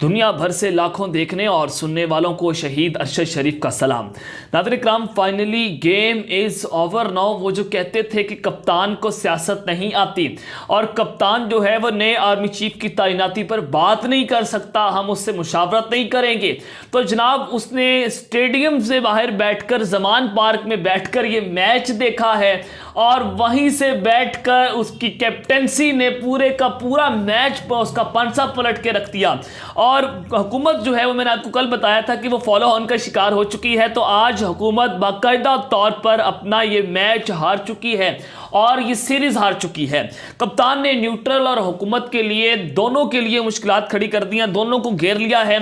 دنیا بھر سے لاکھوں دیکھنے اور سننے والوں کو شہید ارشد شریف کا سلام۔ ناظرین کرام، finally game is over now. وہ جو کہتے تھے کہ کپتان کو سیاست نہیں آتی اور کپتان جو ہے وہ نئے آرمی چیف کی تعیناتی پر بات نہیں کر سکتا، ہم اس سے مشاورت نہیں کریں گے، تو جناب اس نے اسٹیڈیم سے باہر بیٹھ کر زمان پارک میں بیٹھ کر یہ میچ دیکھا ہے اور وہیں سے بیٹھ کر اس کی کیپٹنسی نے پورے کا پورا میچ پر اس کا پنسا پلٹ کے رکھ دیا۔ اور حکومت جو ہے وہ میں نے آپ کو کل بتایا تھا کہ وہ فالو آن کا شکار ہو چکی ہے، تو آج حکومت باقاعدہ طور پر اپنا یہ میچ ہار چکی ہے اور یہ سیریز ہار چکی ہے۔ کپتان نے نیوٹرل اور حکومت کے لیے دونوں کے لیے مشکلات کھڑی کر دی ہیں، دونوں کو گھیر لیا ہے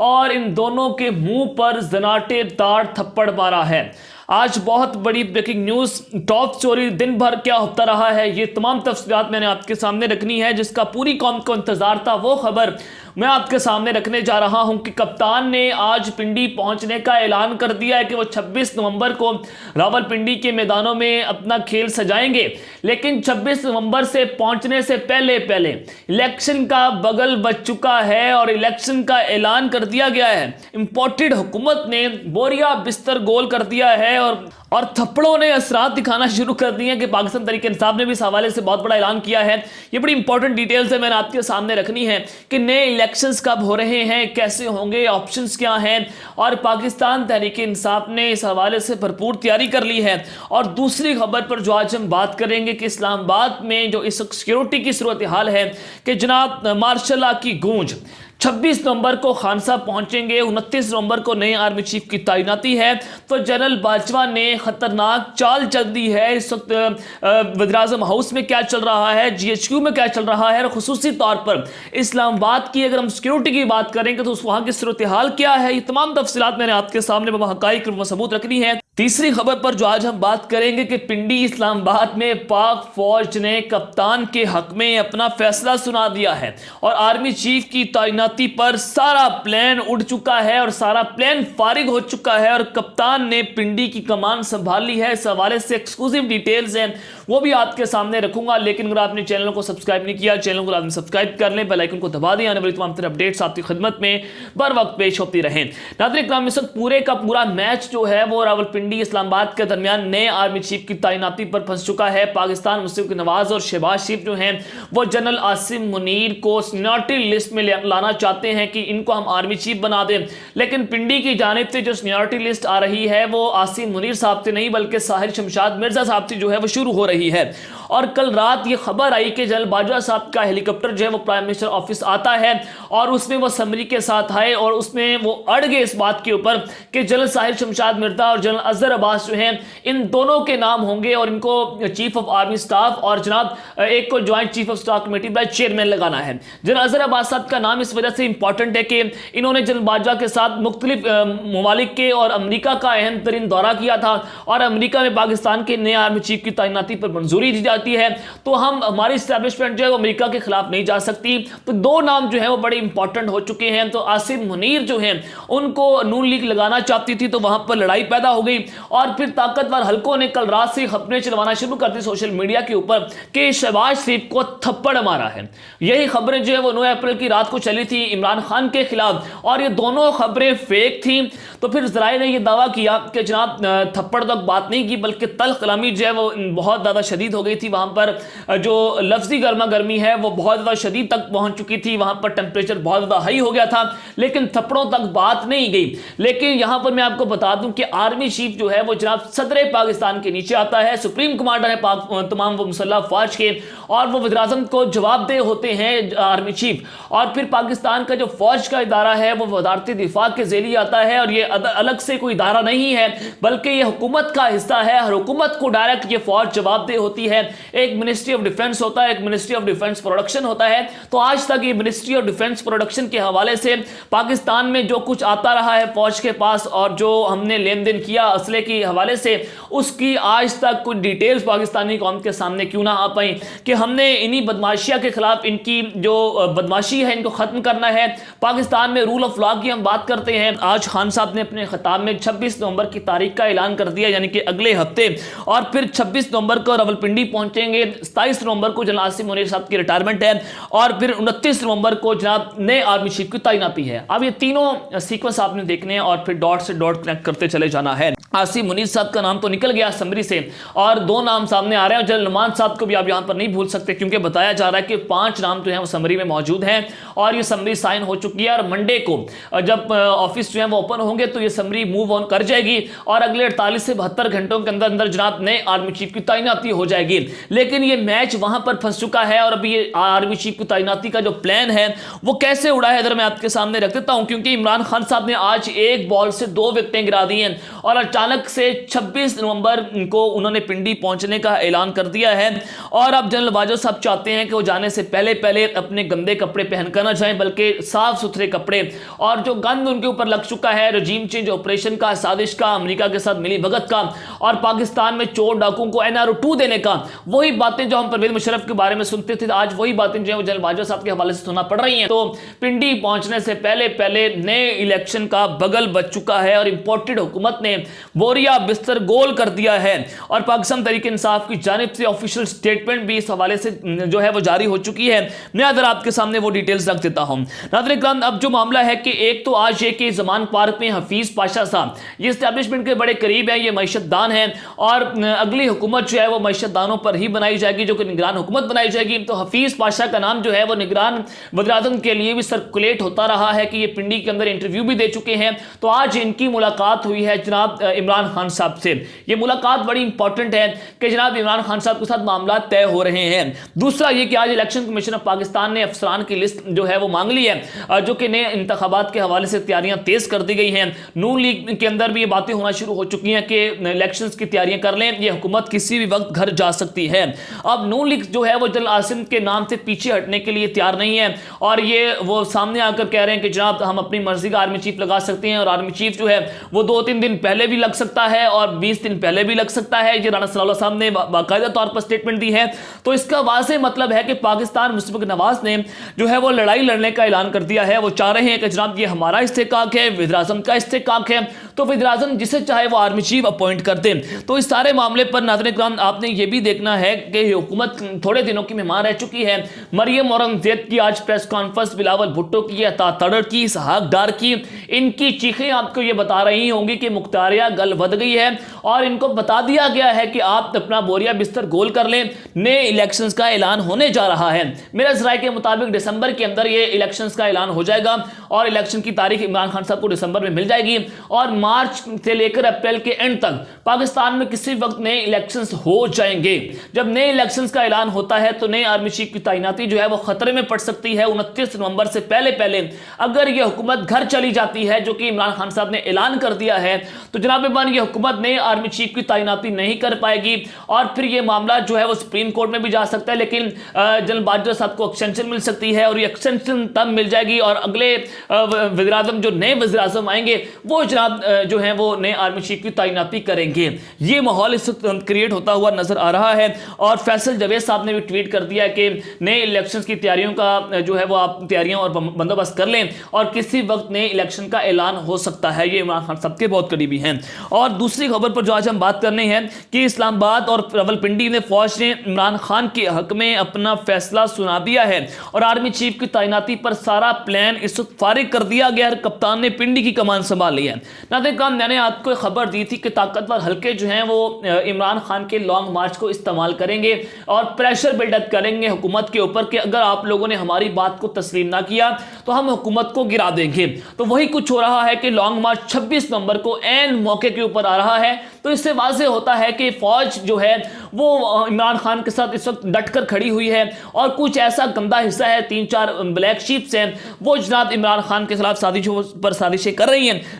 اور ان دونوں کے منہ پر زناٹے دار تھپڑ مارا ہے۔ آج بہت بڑی بریکنگ نیوز، ٹاپ سٹوری، دن بھر کیا ہوتا رہا ہے، یہ تمام تفصیلات میں نے آپ کے سامنے رکھنی ہے، جس کا پوری قوم کو انتظار تھا۔ وہ خبر میں آپ کے سامنے رکھنے جا رہا ہوں کہ کپتان نے آج پنڈی پہنچنے کا اعلان کر دیا ہے کہ وہ 26 نومبر کو راول پنڈی کے میدانوں میں اپنا کھیل سجائیں گے، لیکن 26 نومبر سے پہنچنے سے پہلے الیکشن کا بغل بج چکا ہے اور الیکشن کا اعلان کر دیا گیا ہے۔ امپورٹڈ حکومت نے بوریا بستر گول کر دیا ہے اور تھپڑوں نے اثرات دکھانا شروع کر دیے ہیں کہ پاکستان تحریک انصاف نے بھی اس حوالے سے بہت بڑا اعلان کیا ہے۔ یہ بڑی امپورٹنٹ ڈیٹیلز ہے، میں نے آپ کے سامنے رکھنی ہے کہ نئے الیکشنز کب ہو رہے ہیں، کیسے ہوں گے، آپشنز کیا ہیں، اور پاکستان تحریک انصاف نے اس حوالے سے بھرپور تیاری کر لی ہے۔ اور دوسری خبر پر جو آج ہم بات کریں گے کہ اسلام آباد میں جو اس سیکیورٹی کی صورتحال ہے کہ جناب مارشل لا کی گونج، 26 نومبر کو خانسا پہنچیں گے، 29 نومبر کو نئے آرمی چیف کی تعیناتی ہے، تو جنرل باجوہ نے خطرناک چال چل دی ہے۔ اس وقت وزیراعظم ہاؤس میں کیا چل رہا ہے، جی ایچ کیو میں کیا چل رہا ہے، اور خصوصی طور پر اسلام آباد کی اگر ہم سیکیورٹی کی بات کریں گے تو وہاں کی صورتحال کیا ہے، یہ تمام تفصیلات میں نے آپ کے سامنے حقائق و ثبوت رکھنی ہے۔ تیسری خبر پر جو آج ہم بات کریں گے کہ پنڈی اسلام آباد میں پاک فوج نے کپتان کے حق میں اپنا فیصلہ سنا دیا ہے اور آرمی چیف کی تعیناتی پر سارا پلان اڑ چکا ہے اور سارا پلان فارغ ہو چکا ہے اور کپتان نے پنڈی کی کمان سنبھال لی ہے۔ اس حوالے سے ایکسکلوسیو ڈیٹیلز ہیں، وہ بھی آپ کے سامنے رکھوں گا، لیکن اگر آپ نے چینل کو سبسکرائب نہیں کیا، چینل کو لازم سبسکرائب کر لیں، بیل آئیکن کو دبا دیں، آنے والی تمام تر اپڈیٹس آپ کی خدمت میں بر وقت پیش ہوتی رہیں۔ ناظرین کرام، اس وقت پورے کا پورا میچ جو ہے وہ راول پنڈی اسلام آباد کے درمیان نئے آرمی چیف کی تعیناتی پر پھنس چکا ہے۔ پاکستان مسلم نواز اور شہباز شریف جو ہیں وہ جنرل عاصم منیر کو سینیورٹی لسٹ میں لانا چاہتے ہیں کہ ان کو ہم آرمی چیف بنا دیں، لیکن پنڈی کی جانب سے جو سینیورٹی لسٹ آ رہی ہے وہ عاصم منیر صاحب سے نہیں بلکہ ساحر شمشاد مرزا صاحب سے جو ہے وہ شروع ہو رہی ہے۔ اور کل رات یہ خبر آئی کہ جنرل باجوہ صاحب کا ہیلی کاپٹر جو ہے وہ پرائم منسٹر آفس آتا ہے اور اس میں وہ سمری کے ساتھ آئے اور اس میں وہ اڑ گئے اس بات کے اوپر کہ جنرل ساحر شمشاد مرزا اور جنرل اظہر عباس جو ہیں ان دونوں کے نام ہوں گے اور ان کو چیف آف آرمی سٹاف اور جناب ایک کو joint chief of staff committee by chairman لگانا ہے۔ جنرل اظہر عباس صاحب کا نام اس وجہ سے امپورٹنٹ ہے کہ انہوں نے جنرل باجوہ کے ساتھ مختلف ممالک کے اور امریکہ کا اہم ترین دورہ کیا تھا اور امریکہ میں پاکستان کے نئے آرمی چیف کی تعیناتی پر منظوری دی جاتی ہے، تو ہماری اسٹیبلشمنٹ جو ہے وہ امریکہ کے خلاف نہیں جا سکتی، تو دو نام جو ہیں وہ بڑے امپورٹنٹ ہو چکے ہیں۔ تو عاصم منیر جو ہیں ان کو نون لیگ لگانا چاہتی تھی، تو وہاں پر لڑائی پیدا ہو گئی اور پھر طاقتور حلقوں نے کل رات سے خبریں چلوانا شروع کر دی سوشل میڈیا کے اوپر کہ شہباز شریف کو تھپڑ مارا ہے۔ یہی خبریں جو ہے وہ 9 اپریل کی رات کو چلی تھی عمران خان کے خلاف اور یہ دونوں خبریں فیک تھیں، تو پھر ذرائع نے یہ دعویٰ کیا کہ جناب تھپڑ تک بات نہیں کی بلکہ تلخ کلامی جو ہے وہ بہت زیادہ شدید ہو گئی تھی، وہاں پر جو لفظی گرما گرمی ہے وہ بہت زیادہ شدید تک پہنچ چکی تھی، وہاں پر ٹیمپریچر بہت زیادہ ہائی ہو گیا تھا، لیکن تھپڑوں تک بات نہیں گئی۔ لیکن یہاں پر میں آپ کو بتا دوں کہ آرمی چیف جو ہے وہ جناب صدر پاکستان کے نیچے آتا ہے، سپریم کمانڈر ہے تمام وہ مسلح افواج کے، اور وہ وزیر اعظم کو جواب دہ ہوتے ہیں آرمی چیف، اور پھر پاکستان کا جو فوج کا ادارہ ہے وہ وزارت دفاع کے ذیلی آتا ہے اور یہ الگ سے کوئی ادارہ نہیں ہے بلکہ یہ حکومت کا حصہ ہے۔ ہر حکومت کو ڈائریکٹ یہ فوج جواب دہ ہوتی ہے، ایک منسٹری آف ڈیفنس ہوتا ہے، ایک منسٹری آف ڈیفنس پروڈکشن ہوتا ہے، تو آج تک یہ منسٹری آف ڈیفنس پروڈکشن کے حوالے سے پاکستان میں جو کچھ آتا رہا ہے فوج کے پاس اور جو ہم نے لین دین کیا اسلحے کے حوالے سے، اس کی آج تک کوئی ڈیٹیلز پاکستانی قوم کے سامنے کیوں نہ آ پائیں کہ ہم نے انہی بدماشیہ کے خلاف ان کی جو بدماشی ہے ان کو ختم کرنا ہے۔ پاکستان میں رول آف لا کی ہم بات کرتے ہیں۔ آج خان صاحب نے اپنے خطاب میں 26 نومبر کی تاریخ کا اعلان کر دیا، یعنی کہ اگلے ہفتے، اور پھر 26 نومبر کو راولپنڈی پہنچیں گے۔ 27 نومبر کو جنرل عاصم منیر صاحب کی ریٹائرمنٹ ہے، اور پھر 29 نومبر کو جناب نئے آرمی چیف کی تعیناتی ہے۔ اب یہ تینوں سیکوینس آپ نے دیکھنے ہیں اور پھر ڈاٹ سے ڈاٹ کنیکٹ کرتے چلے جانا ہے۔ عاصم منیر صاحب کا نام تو نکل گیا اسمبلی سے، اور دو نام سامنے آ رہے ہیں، جنرل نعمان صاحب کو بھی آپ یہاں پر نہیں بھول سکتے، کیونکہ بتایا جا رہا ہے کہ 5 نام جو ہیں وہ اسمبلی میں موجود ہیں، اور یہ اسمبلی سائن ہو چکی ہے، اور منڈے کو جب آفس جو ہیں وہ اوپن ہوں گے تو یہ اسمبلی موو آن کر جائے گی، اور اگلے 48 سے 72 گھنٹوں کے اندر اندر جناب نئے آرمی چیف کی تعیناتی ہو جائے گی۔ لیکن یہ میچ وہاں پر پھنس چکا ہے، اور ابھی یہ آرمی چیف کی تعیناتی کا جو پلان ہے وہ کیسے اڑا ہے ادھر میں آپ کے سامنے رکھ دیتا ہوں، کیونکہ عمران خان صاحب نے آج ایک بال سے 2 وکٹیں گرا دی ہیں، اور اچانک سے 26 نومبر کو انہوں نے پنڈی پہنچنے کا اعلان کر دیا ہے۔ اور اب جنرل باجوہ صاحب چاہتے ہیں کہ وہ جانے سے پہلے اپنے گندے کپڑے پہن کر نہ جائیں، بلکہ صاف ستھرے کپڑے، اور جو گند ان کے اوپر لگ چکا ہے رجیم چینج آپریشن کا، سازش کا، امریکہ کے ساتھ ملی بھگت کا، اور پاکستان میں چور ڈاکوں کو NRO2 دینے کا، وہی باتیں جو ہم پرویز مشرف کے بارے میں سنتے تھے آج وہی باتیں جو ہیں وہ جنرل باجوہ صاحب کے حوالے سے سننا پڑ رہی ہیں۔ تو پنڈی پہنچنے سے پہلے نئے الیکشن کا بغل بچ چکا ہے، اور امپورٹڈ حکومت نے بوریا بستر گول کر دیا ہے، اور پاکستان تحریک انصاف کی جانب سے آفیشل سٹیٹمنٹ بھی اس حوالے سے جو ہے وہ جاری ہو چکی ہے۔ میں ادھر آپ کے سامنے وہ ڈیٹیلز رکھ دیتا ہوں۔ ناظرین کرام، اب جو معاملہ ہے کہ ایک تو آج یہ کہ زمان پارک میں حفیظ پاشا صاحب یہ اسٹیبلشمنٹ کے بڑے قریب ہیں، یہ معیشت دان ہیں، اور اگلی حکومت جو ہے وہ معیشت دانوں پر ہی بنائی جائے گی، جو کہ نگران حکومت بنائی جائے گی۔ تو حفیظ پاشا کا نام جو ہے وہ نگران وزیراعظم کے لیے بھی سرکولیٹ ہوتا رہا ہے کہ یہ پنڈی کے اندر انٹرویو بھی دے چکے ہیں۔ تو آج ان کی ملاقات ہوئی ہے جناب عمران خان صاحب سے۔ یہ ملاقات بڑی امپورٹنٹ ہے کہ جناب عمران خان صاحب کے ساتھ معاملات طے ہو رہے ہیں۔ دوسرا یہ کہ آج الیکشن کمیشن آف پاکستان نے افسران کی لسٹ جو ہے وہ مانگ لی ہے، جو کہ نئے انتخابات کے حوالے سے تیاریاں تیز کر دی گئی ہیں۔ نون لیگ کے اندر بھی یہ باتیں ہونا شروع ہو چکی ہیں کہ الیکشنز کی تیاریاں کر لیں، یہ حکومت کسی بھی وقت گھر جا سکتی ہے۔ اب نون لیگ جو ہے وہ جنرل عاصم کے نام سے پیچھے ہٹنے کے لیے تیار نہیں ہے، اور یہ وہ سامنے آ کر کہہ رہے ہیں کہ جناب ہم اپنی مرضی کا آرمی چیف لگا سکتے ہیں، اور آرمی چیف جو ہے وہ 2-3 دن پہلے بھی لگ سکتا ہے اور 20 دن پہلے بھی لگ سکتا ہے۔ یہ رانا ثناء اللہ صاحب نے باقاعدہ طور پر سٹیٹمنٹ دی ہے۔ تو اس کا واضح مطلب ہے کہ پاکستان مشفق نواز نے جو ہے وہ لڑائی لڑنے کا اعلان کر دیا ہے۔ وہ چاہ رہے ہیں کہ جناب یہ ہمارا استحقاق ہے، وزیر اعظم کا استحقاق ہے، تو وزیر اعظم جسے چاہے وہ آرمی چیف اپوائنٹ کر دیں۔ تو اس سارے معاملے پر ناظرین کرام آپ نے یہ بھی دیکھنا ہے کہ یہ حکومت تھوڑے دنوں کی مہمان رہ چکی ہے۔ مریم اورنگزیب کی آج پریس کانفرنس، بلاول بھٹو کی، عطا تڑر کی، اسحاق ڈار کی، ان کی چیخیں آپ کو یہ بتا رہی ہوں گی کہ مختاریہ گل ود گئی ہے، اور ان کو بتا دیا گیا ہے کہ آپ اپنا بوریا بستر گول کر لیں، نئے الیکشنز کا اعلان ہونے جا رہا ہے۔ میرے ذرائع کے مطابق دسمبر کے اندر یہ الیکشنز کا اعلان ہو جائے گا، اور الیکشن کی تاریخ عمران خان صاحب کو دسمبر میں مل جائے گی، اور مارچ سے لے کر اپریل کے اینڈ تک پاکستان میں کسی وقت نئے الیکشنز ہو جائیں گے۔ جب نئے الیکشنز کا اعلان ہوتا ہے تو نئے آرمی چیف کی تعیناتی جو ہے وہ خطرے میں پڑ سکتی ہے۔ 29 نومبر سے پہلے اگر یہ حکومت گھر چلی جاتی ہے، جو کہ عمران خان صاحب نے اعلان کر دیا ہے، تو جناب بان یہ حکومت نئے آرمی چیف کی تعیناتی نہیں کر پائے گی، اور پھر یہ معاملہ جو ہے وہ سپریم کورٹ میں بھی جا سکتا ہے۔ لیکن جنرل باجوہ صاحب کو ایکسٹینشن مل سکتی ہے، اور یہ ایکسٹینشن تب مل جائے گی، اور اگلے وزیر اعظم جو نئے وزیر اعظم آئیں گے وہ جناب جو ہیں وہ نئے آرمی چیف کی تعیناتی کریں گے۔ یہ ماحول اس وقت کریٹ ہوتا ہوا نظر آ رہا ہے، اور فیصل جاوید صاحب نے بھی ٹویٹ کر دیا کہ نئے الیکشنز کی تیاریوں کا جو ہے وہ آپ تیاریاں اور بندوبست کر لیں، اور کسی وقت نئے الیکشن کا اعلان ہو سکتا ہے۔ یہ عمران خان صاحب کے بہت قریبی ہیں۔ اور دوسری خبر پر جو آج ہم بات کرنے ہیں کہ اسلام آباد اور راولپنڈی میں فوج نے عمران خان کے حق میں اپنا فیصلہ سنا دیا ہے، اور آرمی چیف کی تعیناتی پر سارا پلان اس وقت فارغ کر دیا گیا ہے۔ کپتان نے پنڈی کی کمان سنبھال لی ہے۔ ناظرین کرام، میں نے آپ کو خبر دی تھی کہ طاقتور حلقے جو ہیں وہ عمران خان کے لانگ مارچ کو استعمال کریں گے، اور پریشر بلڈ اپ کریں گے حکومت کے اوپر کہ اگر آپ لوگوں نے ہماری بات کو تسلیم نہ کیا تو ہم حکومت کو گرا دیں گے۔ تو وہی کچھ ہو رہا ہے کہ لانگ مارچ 26 نومبر کو عین موقع کے اوپر آ رہا ہے۔ تو اس سے واضح ہوتا ہے کہ فوج جو ہے وہ عمران خان کے ساتھ اس وقت ڈٹ کر کھڑی ہوئی ہے، اور کچھ ایسا گندا حصہ ہے، 3-4 بلیک شیپس ہیں، وہ جناب عمران خان کے خلاف سازشوں پر سازشیں کر رہی ہیں،